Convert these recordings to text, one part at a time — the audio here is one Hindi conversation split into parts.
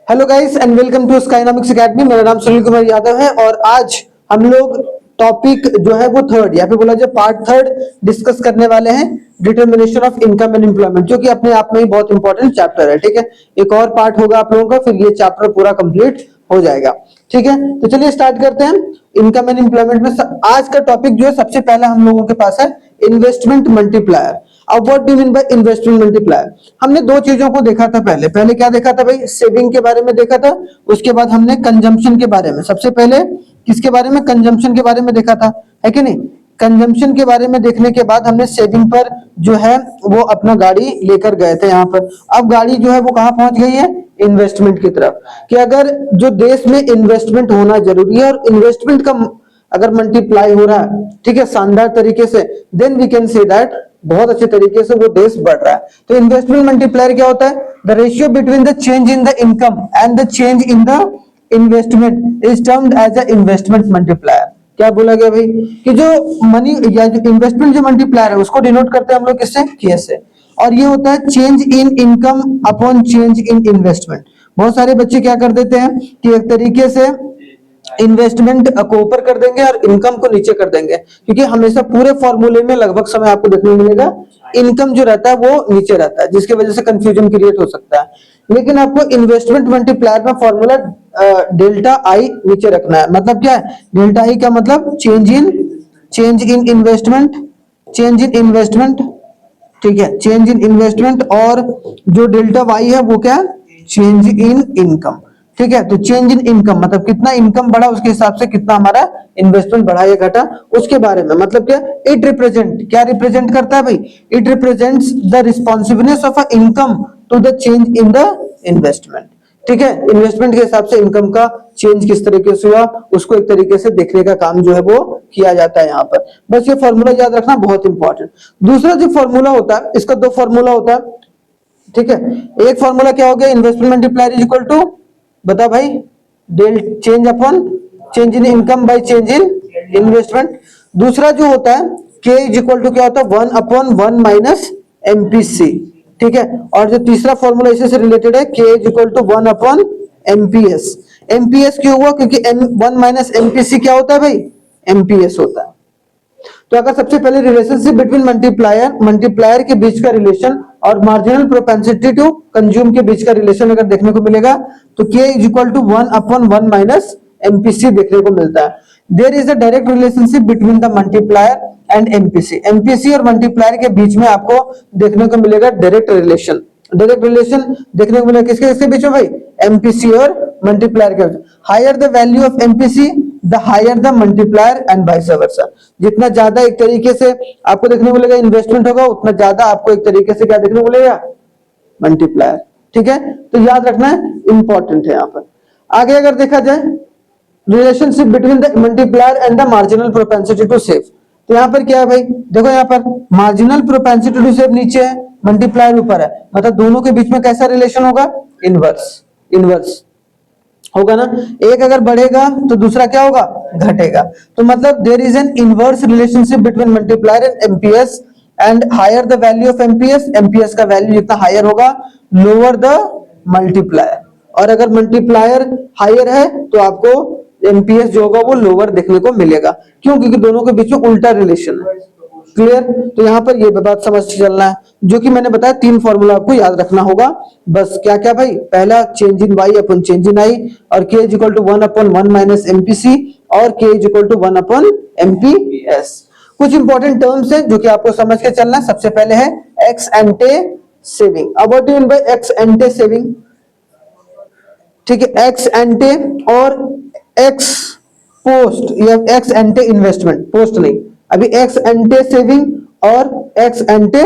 Hello guys and welcome to Skynomics Academy. मेरा नाम सुनील कुमार यादव है और आज हम लोग टॉपिक जो है वो थर्ड या फिर बोला जाए पार्ट थर्ड डिस्कस करने वाले हैं, determination of income and employment, जो कि अपने आप में ही बहुत इंपॉर्टेंट चैप्टर है। ठीक है, एक और पार्ट होगा आप लोगों का, फिर ये चैप्टर पूरा कंप्लीट हो जाएगा। ठीक है, तो चलिए स्टार्ट करते हैं। इनकम एंड एम्प्लॉयमेंट में आज का टॉपिक जो है सबसे पहले हम लोगों के पास है इन्वेस्टमेंट मल्टीप्लायर। अब what do mean by investment multiplier? हमने दो चीजों को देखा था। पहले क्या देखा था भाई? सेविंग के बारे में देखा था। उसके बाद हमने कंजम्पशन के बारे में, सबसे पहले किसके बारे में? कंजम्पशन के बारे में देखा था, है कि नहीं? कंजम्पशन के बारे में देखने के बाद हमने सेविंग पर जो है वो अपना गाड़ी लेकर गए थे यहाँ पर। अब गाड़ी जो है वो कहाँ पहुंच गई है? इन्वेस्टमेंट की तरफ। कि अगर जो देश में इन्वेस्टमेंट होना जरूरी है और इन्वेस्टमेंट का अगर मल्टीप्लाई हो रहा है, ठीक है, शानदार तरीके से, then we can say that बहुत अच्छे तरीके से वो देश बढ़ रहा है। तो इन्वेस्टमेंट मल्टीप्लायर क्या होता है? The ratio between the change in the income and the change in the investment is termed as a investment multiplier. क्या बोला गया भाई? कि जो मनी या जो इन्वेस्टमेंट जो मल्टीप्लायर है उसको डिनोट करते हैं हम लोग किससे? के से। और ये होता है change in income upon change in investment. बहुत सारे बच्चे क्या कर देते हैं कि एक तरीके से इन्वेस्टमेंट को ऊपर कर देंगे और इनकम को नीचे कर देंगे, क्योंकि हमेशा पूरे फॉर्मूले में लगभग समय आपको देखने को मिलेगा इनकम जो रहता है वो नीचे रहता है, जिसकी वजह से कंफ्यूजन क्रिएट हो सकता है। लेकिन आपको इन्वेस्टमेंट मल्टीप्लायर में फॉर्मूला डेल्टा आई नीचे रखना है। मतलब क्या है डेल्टा आई का? मतलब change in investment, change in investment, ठीक है, चेंज इन इन्वेस्टमेंट। और जो डेल्टा वाई है वो क्या है? Change in income. ठीक है, तो चेंज इन इनकम मतलब कितना इनकम बढ़ा उसके हिसाब से कितना हमारा इन्वेस्टमेंट बढ़ा या घटा, उसके बारे में। मतलब क्या? इट रिप्रेजेंट, क्या रिप्रेजेंट करता है भाई? It represents the responsibleness of a income to the change in the investment. ठीक है, इन्वेस्टमेंट के हिसाब से इनकम का चेंज किस तरीके से हुआ उसको एक तरीके से देखने का काम जो है वो किया जाता है यहाँ पर। बस ये फॉर्मूला याद रखना बहुत इंपॉर्टेंट। दूसरा जो फॉर्मूला होता है, इसका दो फॉर्मूला होता है। ठीक है, एक फॉर्मूला क्या हो गया? Investment multiplier is equal to, बता भाई, del change upon change in income by change in investment. दूसरा जो होता है के इज इक्वल टू क्या होता है? 1/1 माइनस एमपीसी। ठीक है, और जो तीसरा फॉर्मूला इसी से रिलेटेड है, के इज इक्वल टू 1/एमपीएस। एमपीएस क्यों हुआ? क्योंकि 1 माइनस एमपीसी क्या होता है भाई? एमपीएस होता है। तो अगर सबसे पहले रिलेशनशिप बिटवीन मल्टीप्लायर के बीच का रिलेशन और मार्जिनल प्रोपेंसिटी टू कंज्यूम के बीच का रिलेशन अगर देखने को मिलेगा तो k is equal to 1/1 minus MPC देखने को मिलता है। There is a direct relationship between the multiplier and MPC. MPC और मल्टीप्लायर के बीच में आपको देखने को मिलेगा डायरेक्ट रिलेशन। डायरेक्ट रिलेशन देखने को मिलेगा किसके किसके बीच में भाई? एमपीसी और मल्टीप्लायर के बीच। Higher the value of MPC the higher the multiplier and vice versa. जितना ज्यादा एक तरीके से आपको देखने को मिलेगा इन्वेस्टमेंट होगा, उतना ज्यादा आपको एक तरीके से क्या देखने को मिलेगा? मल्टीप्लायर। ठीक है, तो याद रखना है, इंपॉर्टेंट है यहाँ पर। आगे अगर देखा जाए relationship between the multiplier and the marginal propensity to save, तो यहाँ पर क्या है भाई? देखो यहाँ पर मार्जिनल प्रोपेंसिटी टू सेव नीचे है, मल्टीप्लायर ऊपर है, मतलब दोनों के बीच में कैसा रिलेशन होगा? इनवर्स होगा ना। एक अगर बढ़ेगा तो दूसरा क्या होगा? घटेगा। तो मतलब there is an inverse relationship between multiplier and MPS, and higher the value of MPS, MPS का वैल्यू जितना हायर होगा लोअर द मल्टीप्लायर। और अगर मल्टीप्लायर हायर है तो आपको एमपीएस जो होगा वो लोअर देखने को मिलेगा। क्यों? क्योंकि दोनों के बीच में उल्टा रिलेशन है। क्लियर? तो यहाँ पर ये बात समझ चलना है, जो कि मैंने बताया तीन फॉर्मूला आपको याद रखना होगा। बस क्या क्या भाई? पहला change in Y upon change in I, और K is equal to 1/1 minus MPC, और के इज इक्वल टू 1/एमपीएस। कुछ इंपॉर्टेंट टर्म्स हैं जो कि आपको समझ के चलना है। सबसे पहले है एक्स एंटे सेविंग। अब what do you mean by ex ante saving? ठीक है, एक्स एंटे और एक्स पोस्ट या एक्स एंटे इन्वेस्टमेंट, पोस्ट नहीं, अभी एक्स एंटे सेविंग और एक्स एंटे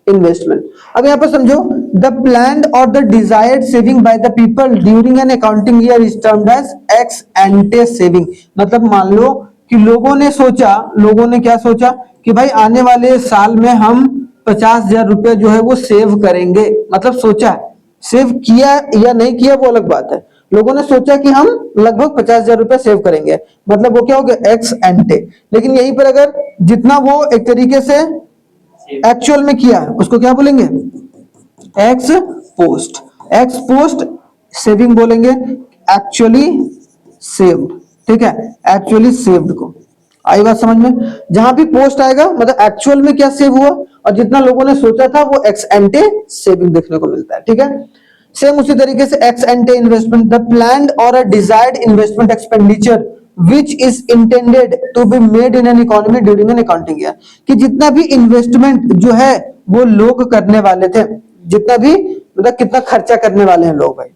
इन्वेस्टमेंट। अब यहां पर समझो, द प्लान्ड और the desired saving by the people during an accounting year is termed as ex ante saving. मतलब मान लो कि लोगों ने क्या सोचा कि भाई आने वाले साल में हम 50,000 रुपए जो है वो सेव करेंगे। मतलब सोचा, सेव किया या नहीं किया वो अलग बात है। लोगों ने सोचा कि हम लगभग 50,000 रुपए सेव करेंगे, मतलब वो क्या हो गया? एक्स एंटे। लेकिन यहीं पर अगर जितना वो एक तरीके से एक्चुअल में किया उसको क्या बोलेंगे? X post. X post saving बोलेंगे एक्चुअली सेव्ड, ठीक है, एक्चुअली सेव्ड को। आई बात समझ में? जहां भी पोस्ट आएगा मतलब एक्चुअल में क्या सेव हुआ और जितना लोगों ने सोचा था वो एक्स एंटे सेविंग देखने को मिलता है, ठीक है। सेम उसी तरीके से ex ante investment, the planned और a desired investment expenditure which is intended to be made in an economy during an accounting year, कि जितना भी इन्वेस्टमेंट जो है वो लोग करने वाले थे, जितना भी मतलब कितना खर्चा करने वाले हैं लोग भाई,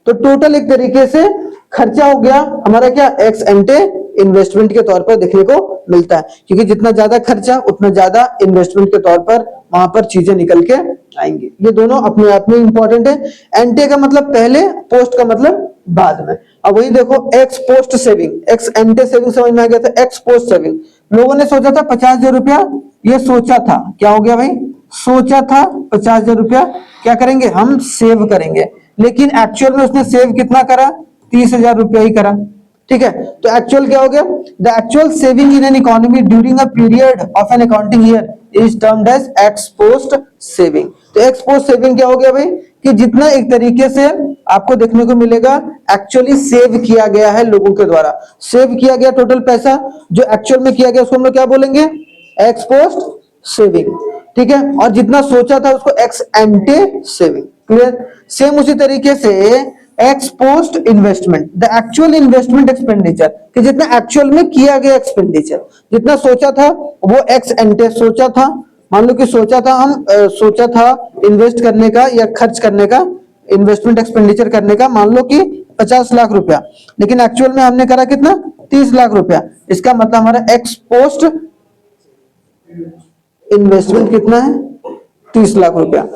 तो टोटल एक तरीके से खर्चा हो गया हमारा क्या एक्स एंटे इन्वेस्टमेंट के तौर पर देखने को मिलता है, क्योंकि जितना ज्यादा खर्चा उतना ज्यादा इन्वेस्टमेंट के तौर पर वहां पर चीजें निकल के आएंगी। ये दोनों अपने आप में इंपॉर्टेंट है। एंटे का मतलब पहले, पोस्ट का मतलब बाद में। अब वही देखो x post saving, x ante saving समझ में आ गया था, एक्स पोस्ट सेविंग लोगों ने सोचा था 50,000 रुपया, ये सोचा था क्या हो गया भाई, सोचा था 50,000 रुपया क्या करेंगे हम सेव करेंगे, लेकिन एक्चुअल में उसने सेव कितना करा, 30,000 रुपया ही करा, ठीक है। तो एक्चुअल क्या हो गया, the actual saving in an economy during a period of an accounting year is termed as ex post saving. तो एक्स पोस्ट सेविंग क्या हो गया भाई, कि जितना एक तरीके से आपको देखने को मिलेगा एक्चुअली सेव किया गया है लोगों के द्वारा, सेव किया गया टोटल पैसा जो एक्चुअल में किया गया उसको हम लोग क्या बोलेंगे, एक्स पोस्ट सेविंग, ठीक है। और जितना सोचा था उसको x ante saving, clear. Same उसी तरीके से x post investment, the actual investment expenditure, कि जितना एक्चुअल में किया गया एक्सपेंडिचर, जितना सोचा था वो एक्स एंटे सोचा था, मान लो कि सोचा था हम सोचा था इन्वेस्ट करने का या खर्च करने का, इन्वेस्टमेंट एक्सपेंडिचर करने का मान लो कि 50 लाख रुपया, लेकिन एक्चुअल में हमने करा कितना, 30 लाख रुपया। इसका मतलब हमारा एक्स पोस्ट इन्वेस्टमेंट कितना है, 30 लाख रुपया।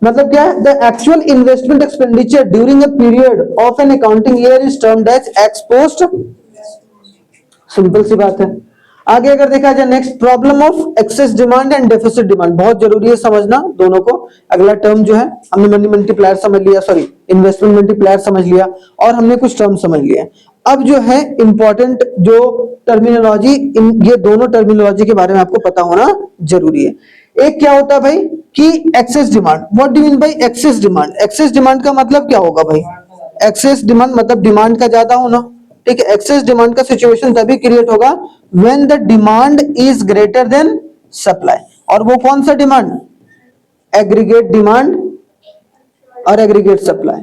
मतलब क्या है, the actual investment expenditure during a period of an accounting year is termed as ex post, simple सी बात है। आगे अगर देखा जाए next, problem of excess demand and deficit demand, बहुत जरूरी है समझना दोनों को। अगला टर्म जो है हमने मनी मल्टीप्लायर समझ लिया, सॉरी इन्वेस्टमेंट मल्टीप्लायर समझ लिया, और हमने कुछ टर्म समझ लिया। अब जो है इंपॉर्टेंट जो टर्मिनोलॉजी, ये दोनों टर्मिनोलॉजी के बारे में आपको पता होना जरूरी है। एक क्या होता है भाई कि excess demand, what do you mean bye access demand, excess demand का मतलब क्या होगा भाई, एक्सेस डिमांड मतलब डिमांड का ज्यादा होना, ठीक है। एक्सेस डिमांड का सिचुएशन तभी क्रिएट होगा when the demand is greater than supply, और वो कौन सा डिमांड, एग्रीगेट डिमांड और एग्रीगेट सप्लाई।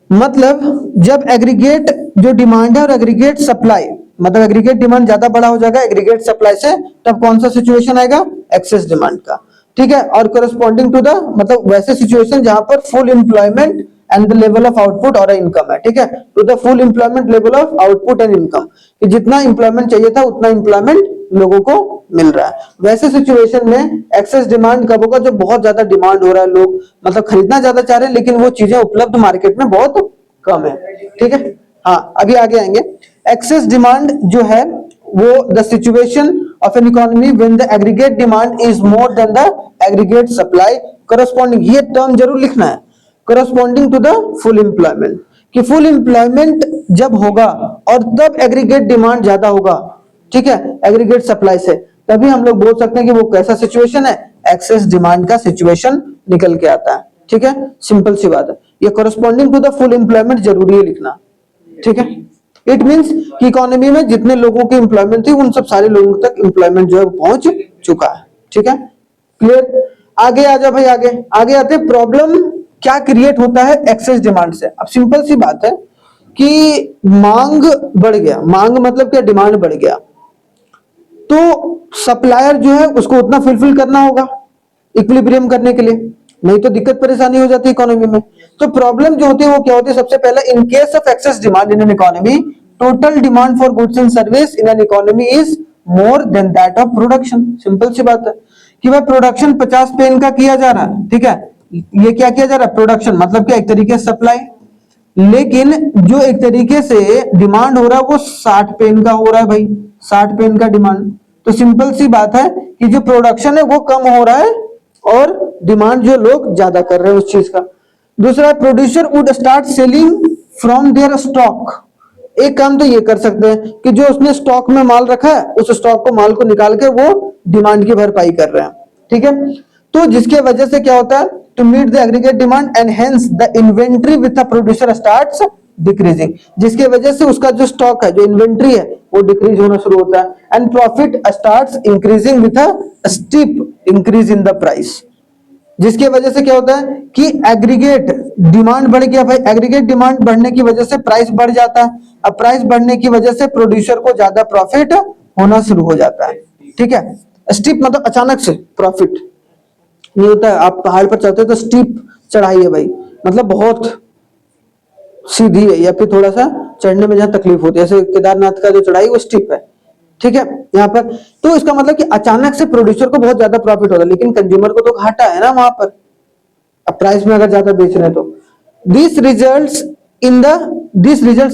मतलब जब एग्रीगेट जो डिमांड है और एग्रीगेट सप्लाई, मतलब एग्रीगेट डिमांड ज्यादा बड़ा हो जाएगा एग्रीगेट सप्लाई से, तब कौन सा सिचुएशन आएगा, एक्सेस डिमांड का, ठीक है। और करस्पॉन्डिंग टू द, मतलब वैसे सिचुएशन जहां पर full employment and the level of output और इनकम है, ठीक है, to the full employment level of output and income, कि जितना एम्प्लॉयमेंट चाहिए था उतना एम्प्लॉयमेंट लोगों को मिल रहा है। वैसे सिचुएशन में एक्सेस डिमांड कब होगा, जब बहुत ज्यादा डिमांड हो रहा है, लोग मतलब खरीदना ज्यादा चाह रहे हैं लेकिन वो चीजें उपलब्ध मार्केट में बहुत कम है, ठीक है। हाँ अभी आगे आएंगे। एक्सेस डिमांड जो है वो the situation of an economy when the aggregate demand is more than the aggregate supply corresponding, ये टर्म जरूर लिखना है, corresponding to the full employment, कि फुल एम्प्लॉयमेंट जब होगा और तब एग्रीगेट डिमांड ज्यादा होगा, ठीक है, एग्रीगेट सप्लाई से, तभी हम लोग बोल सकते हैं कि वो कैसा सिचुएशन है, एक्सेस डिमांड का सिचुएशन निकल के आता है, ठीक है, सिंपल सी बात है। ये corresponding to the full employment जरूरी है लिखना, ठीक है। इट मींस कि इकोनॉमी में जितने लोगों की एम्प्लॉयमेंट थी उन सब सारे लोगों तक एम्प्लॉयमेंट जो है पहुंच चुका है, ठीक है, क्लियर। आगे आ जा भाई, आगे आगे आते प्रॉब्लम क्या क्रिएट होता है एक्सेस डिमांड से। अब सिंपल सी बात है कि मांग बढ़ गया, मांग मतलब क्या, डिमांड बढ़ गया, तो सप्लायर जो है उसको उतना फुलफिल करना होगा इक्विलिब्रियम करने के लिए, नहीं तो दिक्कत परेशानी हो जाती है इकोनॉमी में। तो प्रॉब्लम जो होती है वो क्या होती है, सबसे पहले in case of excess demand in an economy, total demand for goods and service in an economy is more than that of production. Simple सी बात है कि भाई प्रोडक्शन 50 पेन का किया जा रहा है, ठीक है, ये क्या किया जा रहा है, प्रोडक्शन मतलब क्या, एक तरीके से सप्लाई, लेकिन जो एक तरीके से डिमांड हो रहा है वो 60 पेन का हो रहा है भाई, 60 पेन का डिमांड। तो सिंपल सी बात है कि जो प्रोडक्शन है वो कम हो रहा है और डिमांड जो लोग ज्यादा कर रहे हैं उस चीज का। दूसरा, producer would start selling from there stock. एक काम तो ये कर सकते हैं कि जो उसने स्टॉक में माल रखा है उस स्टॉक को, माल को निकाल के वो डिमांड की भरपाई कर रहे हैं, ठीक है। तो जिसके वजह से क्या होता है, to meet the aggregate demand and hence the inventory with the producer starts decreasing, जिसके वजह से उसका जो स्टॉक है, जो इन्वेंट्री है, वो डिक्रीज होना शुरू होता है and profit starts increasing with a steep increase in the price, जिसके वजह से क्या होता है कि एग्रीगेट डिमांड बढ़ गया भाई, एग्रीगेट डिमांड बढ़ने की वजह से प्राइस बढ़ जाता है, अब प्राइस बढ़ने की वजह से प्रोड्यूसर को ज्यादा प्रॉफिट होना शुरू हो जाता है। ठीक है, स्टीप मतलब अचानक से प्रॉफिट नहीं होता है, आप पहाड़ पर चढ़ते हो तो स्टीप चढ़ाई है भाई, मतलब बहुत सीधी है या फिर थोड़ा सा चढ़ने में जहां तकलीफ होती है, जैसे केदारनाथ का जो चढ़ाई वो स्टीप है। ठीक है, यहाँ पर तो इसका मतलब कि अचानक से प्रोड्यूसर को बहुत ज्यादा प्रॉफिट होता है, लेकिन कंज्यूमर को तो घाटा है ना वहां पर, अब प्राइस में अगर ज्यादा बेच रहे हैं तो this results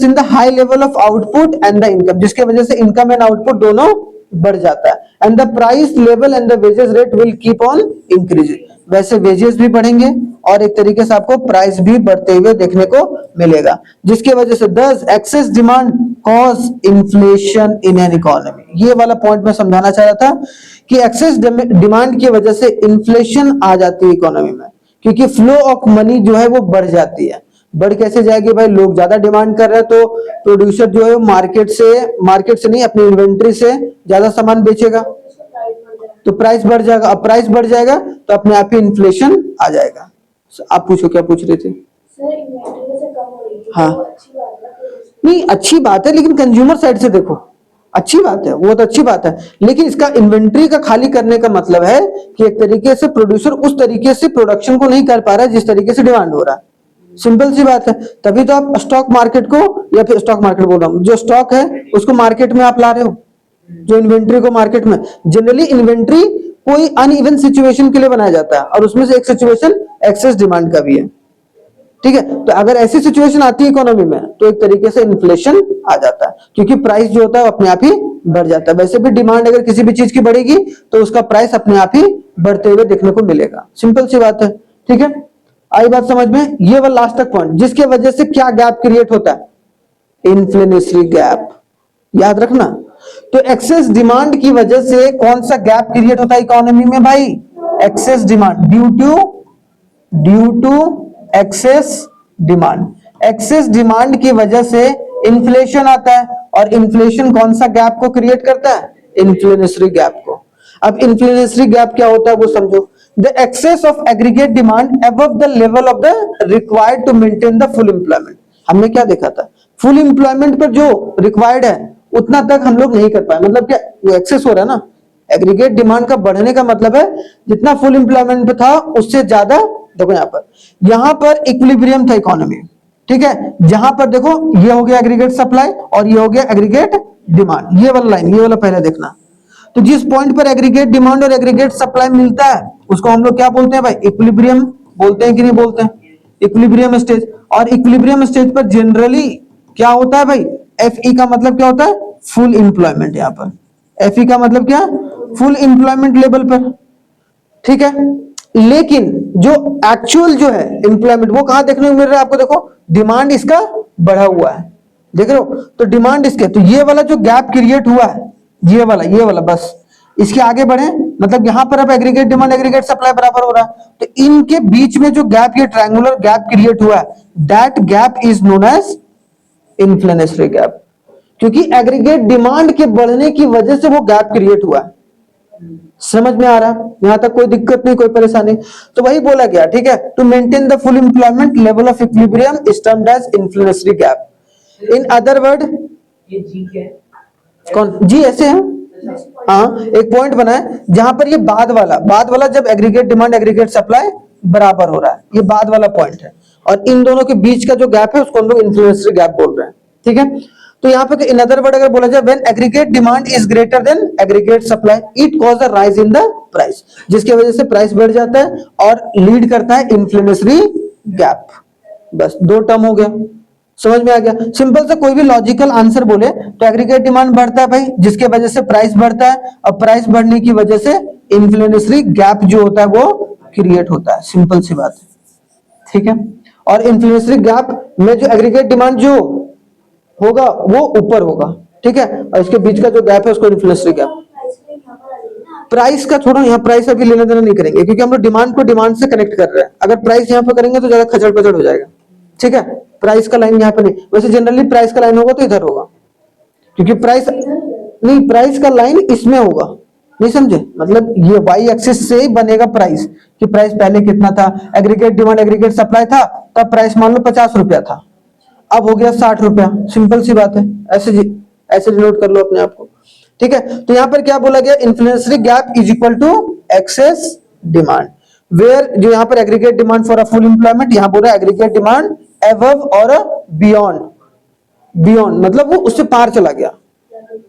in the high level of output and the income, जिसके वजह से इनकम एंड आउटपुट दोनों बढ़ जाता है and the price level and the wages rate will keep on increasing, वैसे वेजेस भी बढ़ेंगे और एक तरीके से आपको प्राइस भी बढ़ते हुए देखने को मिलेगा, जिसकी वजह से दस excess demand cause inflation in an economy. ये वाला पॉइंट मैं समझाना चाह रहा था कि एक्सेस डिमांड की वजह से इन्फ्लेशन आ जाती है इकोनॉमी में, क्योंकि फ्लो ऑफ मनी जो है वो बढ़ जाती है। बढ़ कैसे जाएगी भाई, लोग ज्यादा डिमांड कर रहे हैं तो प्रोड्यूसर जो है मार्केट से नहीं अपनी इन्वेंट्री से ज्यादा सामान बेचेगा तो प्राइस बढ़ जाएगा, अब प्राइस बढ़ जाएगा तो अपने आप ही इन्फ्लेशन आ जाएगा। आप पूछो, क्या पूछ रहे थे? हाँ नहीं, अच्छी बात है, लेकिन कंज्यूमर साइड से देखो, अच्छी बात है, वो तो अच्छी बात है, लेकिन इसका इन्वेंट्री का खाली करने का मतलब है कि एक तरीके से प्रोड्यूसर उस तरीके से प्रोडक्शन को नहीं कर पा रहा है जिस तरीके से डिमांड हो रहा है। सिंपल सी बात है, तभी तो आप स्टॉक मार्केट को, या फिर स्टॉक मार्केट बोल रहा हूं, जो स्टॉक है उसको मार्केट में आप ला रहे हो, जो इन्वेंट्री को मार्केट में। जनरली इन्वेंट्री कोई अनइवन सिचुएशन के लिए बनाया जाता है और उसमें से एक सिचुएशन एक्सेस डिमांड का भी है। ठीक है, तो अगर ऐसी सिचुएशन आती है इकोनॉमी में तो एक तरीके से इन्फ्लेशन आ जाता है, क्योंकि प्राइस जो होता है अपने आप ही बढ़ जाता है। वैसे भी डिमांड अगर किसी भी चीज की बढ़ेगी तो उसका प्राइस अपने आप ही बढ़ते हुए देखने को मिलेगा, सिंपल सी बात है। ठीक है, आई बात समझ में? ये वाला लास्ट तक पॉइंट, जिसके वजह से क्या गैप क्रिएट होता है, इन्फ्लेशनरी गैप, याद रखना। तो एक्सेस डिमांड की वजह से कौन सा गैप क्रिएट होता है इकोनॉमी में भाई, excess demand, due to excess demand. Excess demand की वजह से इन्फ्लेशन आता है और इन्फ्लेशन कौन सा गैप को क्रिएट करता है, इन्फ्लेशनरी गैप को। अब इन्फ्लेशनरी गैप क्या होता है वो समझो, the excess of aggregate demand above the level of the required to maintain the full employment. हमने क्या देखा था, फुल एम्प्लॉयमेंट पर जो रिक्वायर्ड है उतना तक हम लोग नहीं कर पाए, मतलब क्या वो एक्सेस हो रहा है ना, एग्रीगेट डिमांड का बढ़ने का मतलब है जितना फुल एम्प्लॉयमेंट पे था उससे ज्यादा। देखो यहाँ पर इक्विलिब्रियम था इकोनॉमी, ठीक है, जहां पर देखो ये हो गया एग्रीगेट सप्लाई और ये हो गया एग्रीगेट डिमांड, ये वाला लाइन, ये वाला पहले देखना। तो जिस पॉइंट पर एग्रीगेट डिमांड और एग्रीगेट सप्लाई मिलता है उसको हम लोग क्या बोलते हैं भाई, इक्विलिब्रियम बोलते हैं कि नहीं बोलते हैं, इक्विलिब्रियम स्टेज। और इक्विलिब्रियम स्टेज पर जनरली क्या होता है भाई, एफई का मतलब क्या होता है, फुल एम्प्लॉयमेंट। यहाँ पर एफई का मतलब क्या, फुल एम्प्लॉयमेंट लेवल पर। ठीक है, लेकिन जो एक्चुअल जो है एम्प्लॉयमेंट वो कहां देखने को मिल रहा है आपको, देखो डिमांड इसका बढ़ा हुआ है, देख रहे हो, तो डिमांड इसके, तो ये वाला जो गैप क्रिएट हुआ है, ये वाला बस इसके आगे बढ़े, मतलब यहां पर अब एग्रीगेट डिमांड एग्रीगेट सप्लाई बराबर हो रहा है, तो इनके बीच में जो गैप, ये ट्रायंगुलर गैप क्रिएट हुआ है, that gap is known as inflationary gap, क्योंकि एग्रीगेट डिमांड के बढ़ने की वजह से वो गैप क्रिएट हुआ है। समझ में आ रहा है, यहां तक कोई दिक्कत नहीं, कोई परेशानी? तो वही बोला गया, ठीक है, to maintain the full employment level of equilibrium is termed as inflationary gap. In other word, ये जी क्या है? कौन जी, ऐसे है, हाँ, एक पॉइंट बना है जहां पर ये बाद वाला जब एग्रीगेट डिमांड एग्रीगेट सप्लाई बराबर हो रहा है, ये बाद वाला पॉइंट है, और इन दोनों के बीच का जो गैप है उसको हम लोग इन्फ्लेशनरी गैप बोल रहे हैं। ठीक है, तो यहाँ पे इन अदर वर्ड अगर बोला जाए, when aggregate demand is greater than aggregate supply it cause a rise in the price, जिसकी वजह से प्राइस बढ़ जाता है और लीड करता है इन्फ्लेशनरी गैप। बस दो टर्म हो गया, समझ में आ गया? सिंपल से कोई भी लॉजिकल आंसर बोले तो एग्रीगेट डिमांड बढ़ता है भाई, जिसके वजह से प्राइस बढ़ता है, और प्राइस बढ़ने की वजह से इन्फ्लेशनरी गैप जो होता है वो क्रिएट होता है, सिंपल सी बात है। ठीक है, और इन्फ्लेशनरी गैप में जो एग्रीगेट डिमांड जो होगा वो ऊपर होगा, ठीक है, और इसके बीच का जो गैप है उसको इन्फ्लेशनरी गैप। प्राइस का छोड़ो, यहाँ प्राइस अभी लेना देना नहीं करेंगे क्योंकि हम लोग डिमांड को डिमांड से कनेक्ट कर रहे हैं। अगर प्राइस यहाँ पे करेंगे तो ज्यादा खचड़ पचड़ हो जाएगा, ठीक है। प्राइस का लाइन यहाँ पे नहीं, वैसे जनरली प्राइस का लाइन होगा तो इधर होगा, क्योंकि प्राइस नहीं, प्राइस का लाइन इसमें होगा, नहीं समझे, मतलब ये वाई एक्सिस से ही बनेगा प्राइस, कि प्राइस पहले कितना था, एग्रीगेट डिमांड एग्रीगेट सप्लाई था, तब प्राइस मान लो 50 रुपया था, अब हो गया 60 रुपया, सिंपल सी बात है, ऐसे नोट कर लो अपने आप को, ठीक है। तो यहाँ पर क्या बोला गया, inflationary gap is equal to excess demand, where जो यहाँ पर aggregate demand for a full employment, यहाँ बोल रहा है एग्रीगेट डिमांड एबव और बियॉन्ड, बियॉन्ड मतलब वो उससे पार चला गया,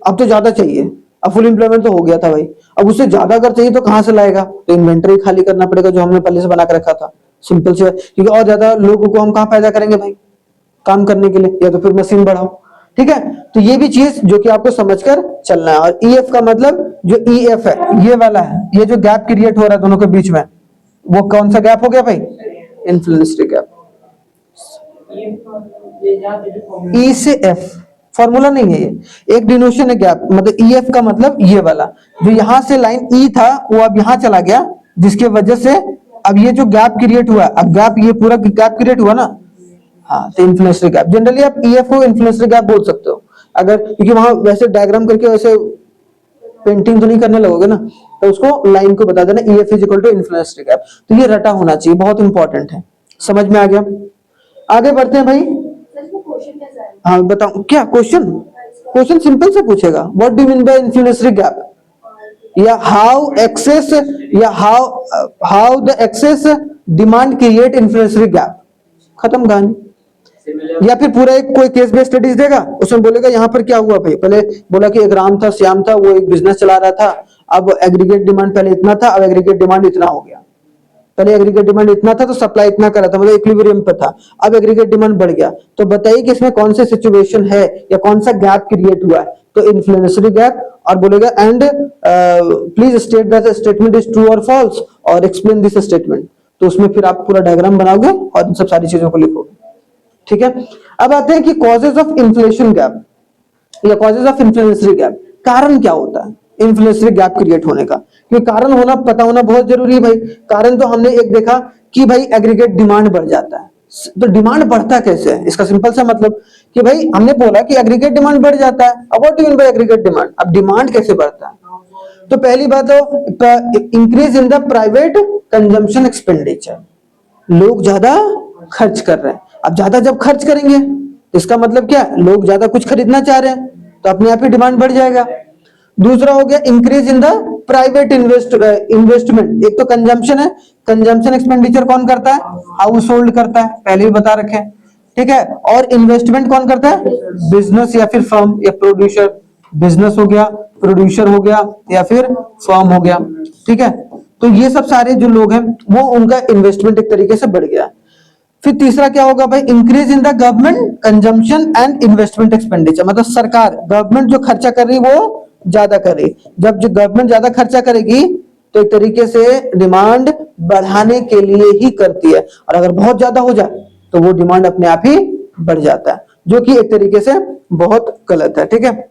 अब तो ज्यादा चाहिए, अब फुल एम्प्लॉयमेंट तो हो गया था भाई, अब उससे ज्यादा अगर चाहिए तो कहां से लाएगा, तो इन्वेंटरी खाली करना पड़ेगा जो हमने पहले से बना के रखा था, सिंपल से, क्योंकि और ज्यादा लोगों को हम कहां पैदा करेंगे भाई काम करने के लिए, या तो फिर मशीन बढ़ाओ, ठीक है। तो ये भी चीज जो कि आपको समझकर चलना है। और ईएफ का मतलब जो ईएफ है ये वाला है, ये जो गैप क्रिएट हो रहा है दोनों के बीच में, वो कौन सा गैप हो गया भाई, इन्फ्लेशनरी गैप। ई से एफ फॉर्मूला नहीं है, ये एक डिनोशन है गैप, मतलब ईएफ का मतलब ये वाला, जो यहां से लाइन ई था वो अब यहां चला गया, जिसके वजह से अब ये जो गैप क्रिएट हुआ, अब गैप ये पूरा गैप क्रिएट हुआ ना, हाँ, तो इन्फ्लेशनरी गैप, जनरली आप ईएफ को इन्फ्लेशनरी गैप बोल सकते हो, अगर क्योंकि वहां वैसे डायग्राम करके वैसे पेंटिंग तो नहीं करने लगोगे ना, तो उसको लाइन को बता देना EF is equal to inflationary gap, तो ये रटा होना चाहिए, बहुत इंपॉर्टेंट है, समझ में आ गया। आगे बढ़ते हैं भाई, हाँ बताओ क्या क्वेश्चन, क्वेश्चन सिंपल से पूछेगा, what do mean by inflationary gap, या हाउ एक्सेस, या how the excess demand create inflationary gap, खत्म कहानी। या फिर पूरा एक कोई केस बेस्ड स्टडीज देगा, उसमें बोलेगा यहाँ पर क्या हुआ भाई, पहले बोला कि एक राम था, श्याम था, वो एक बिजनेस चला रहा था, अब एग्रीगेट डिमांड पहले इतना था, अब एग्रीगेट डिमांड इतना हो गया, पहले एग्रीगेट डिमांड इतना था तो सप्लाई इतना करा था, मतलब इक्विलिब्रियम पे था, अब एग्रीगेट डिमांड बढ़ गया, तो बताइए कि इसमें कौन सा सिचुएशन है या कौन सा गैप क्रिएट हुआ है, तो इन्फ्लेशनरी गैप, और बोलेगा and please state that statement is true और फॉल्स और एक्सप्लेन दिस स्टेटमेंट, तो उसमें फिर आप पूरा डायग्राम बनाओगे और इन सब सारी चीजों को लिखोगे, ठीक है। अब आते हैं कि कॉजेज ऑफ इन्फ्लेशन गैप या कॉजेज ऑफ इन्फ्लेशनरी गैप, कारण क्या होता है इन्फ्लेशनरी गैप क्रिएट होने का, क्योंकि कारण होना पता होना बहुत जरूरी है भाई। कारण तो हमने एक देखा कि भाई एग्रीगेट डिमांड बढ़ जाता है, तो डिमांड बढ़ता कैसे है, इसका सिंपल सा मतलब कि भाई हमने बोला कि एग्रीगेट डिमांड बढ़ जाता है, अब what do you mean bye aggregate demand, अब डिमांड कैसे बढ़ता है, तो पहली बात तो increase in the private consumption expenditure, लोग ज्यादा खर्च कर रहे हैं, अब ज्यादा जब खर्च करेंगे तो इसका मतलब क्या, लोग ज्यादा कुछ खरीदना चाह रहे हैं, तो अपने आप ही डिमांड बढ़ जाएगा। दूसरा हो गया increase in the private investment, एक तो कंजम्पशन है, कंजम्पशन एक्सपेंडिचर कौन करता है, हाउस होल्ड करता है, पहले भी बता रखे हैं, ठीक है, और इन्वेस्टमेंट कौन करता है, बिजनेस या फिर फर्म या प्रोड्यूसर, बिजनेस हो गया, प्रोड्यूसर हो गया या फिर फर्म हो गया, ठीक है। तो ये सब सारे जो लोग हैं वो उनका इन्वेस्टमेंट एक तरीके से बढ़ गया। फिर तीसरा क्या होगा भाई, increase in the government consumption and investment expenditure, मतलब सरकार गवर्नमेंट जो खर्चा कर रही है वो ज्यादा करे, जब जो गवर्नमेंट ज्यादा खर्चा करेगी तो एक तरीके से डिमांड बढ़ाने के लिए ही करती है, और अगर बहुत ज्यादा हो जाए तो वो डिमांड अपने आप ही बढ़ जाता है, जो कि एक तरीके से बहुत गलत है, ठीक है,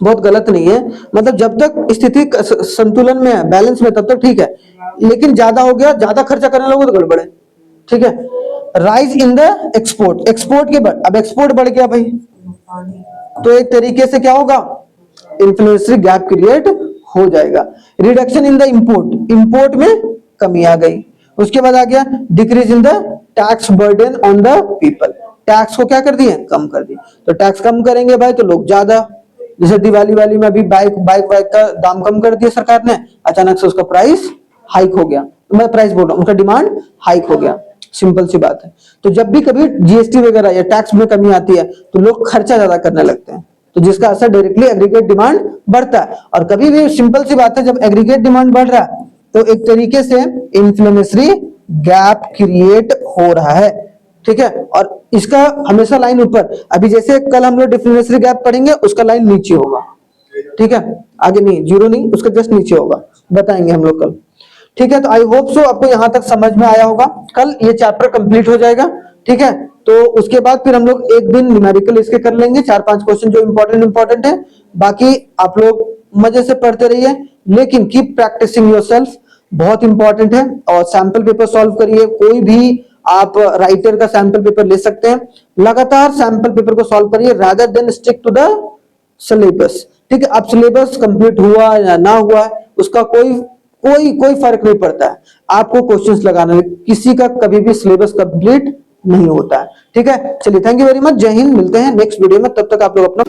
बहुत गलत नहीं है, मतलब जब तक स्थिति संतुलन में है, बैलेंस में, तब तक ठीक है, लेकिन ज्यादा हो गया, ज्यादा खर्चा करने लगो तो गड़बड़ है, ठीक है। Rise in the export, export के बाद अब एक्सपोर्ट बढ़ गया भाई, तो एक तरीके से क्या होगा, इन्फ्लेशनरी गैप क्रिएट हो जाएगा। Reduction in the import, import में कमी आ गई। उसके बाद आ गया decrease in the tax burden on the people, tax को क्या कर दिए, कम कर दिए, तो टैक्स कम करेंगे भाई तो लोग ज्यादा, जैसे दिवाली वाली में अभी बाइक का दाम कम कर दिया सरकार ने, अचानक से उसका प्राइस हाइक हो गया, मैं प्राइस बोल रहा हूँ, उनका डिमांड हाइक हो गया, सिंपल सी बात है। तो जब भी कभी जीएसटी वगैरह या टैक्स में कमी आती है तो लोग खर्चा ज्यादा करने लगते हैं, तो जिसका असर डायरेक्टली एग्रीगेट डिमांड बढ़ता है, और कभी भी सिंपल सी बात है जब एग्रीगेट डिमांड बढ़ रहा है तो एक तरीके से इन्फ्लेशनरी गैप क्रिएट हो रहा है, ठीक है। और इसका हमेशा लाइन ऊपर, अभी जैसे कल हम लोग इन्फ्लेशनरी गैप पढ़ेंगे उसका लाइन नीचे होगा, ठीक है, आगे नहीं, जीरो नहीं, उसका जस्ट नीचे होगा, बताएंगे हम लोग कल, ठीक है। तो आई होप सो आपको यहां तक समझ में आया होगा, कल ये चैप्टर कंप्लीट हो जाएगा, ठीक है। तो उसके बाद फिर हम लोग एक दिन न्यूमेरिकल इसके कर लेंगे, 4-5 क्वेश्चन जो इंपॉर्टेंट है, बाकी आप लोग मजे से पढ़ते रहिए, लेकिन कीप प्रैक्टिसिंग योरसेल्फ, बहुत इंपॉर्टेंट है। और सैंपल पेपर सॉल्व करिए, कोई भी आप राइटर का सैंपल पेपर ले सकते हैं, लगातार सैंपल पेपर को सॉल्व करिए rather than stick to the syllabus. ठीक है, अब सिलेबस कंप्लीट हुआ या ना हुआ उसका कोई कोई कोई फर्क नहीं पड़ता है, आपको क्वेश्चंस लगाना है, किसी का कभी भी सिलेबस कंप्लीट नहीं होता है। ठीक है, चलिए थैंक यू वेरी मच, जय हिंद, मिलते हैं नेक्स्ट वीडियो में, तब तक आप लोग अपना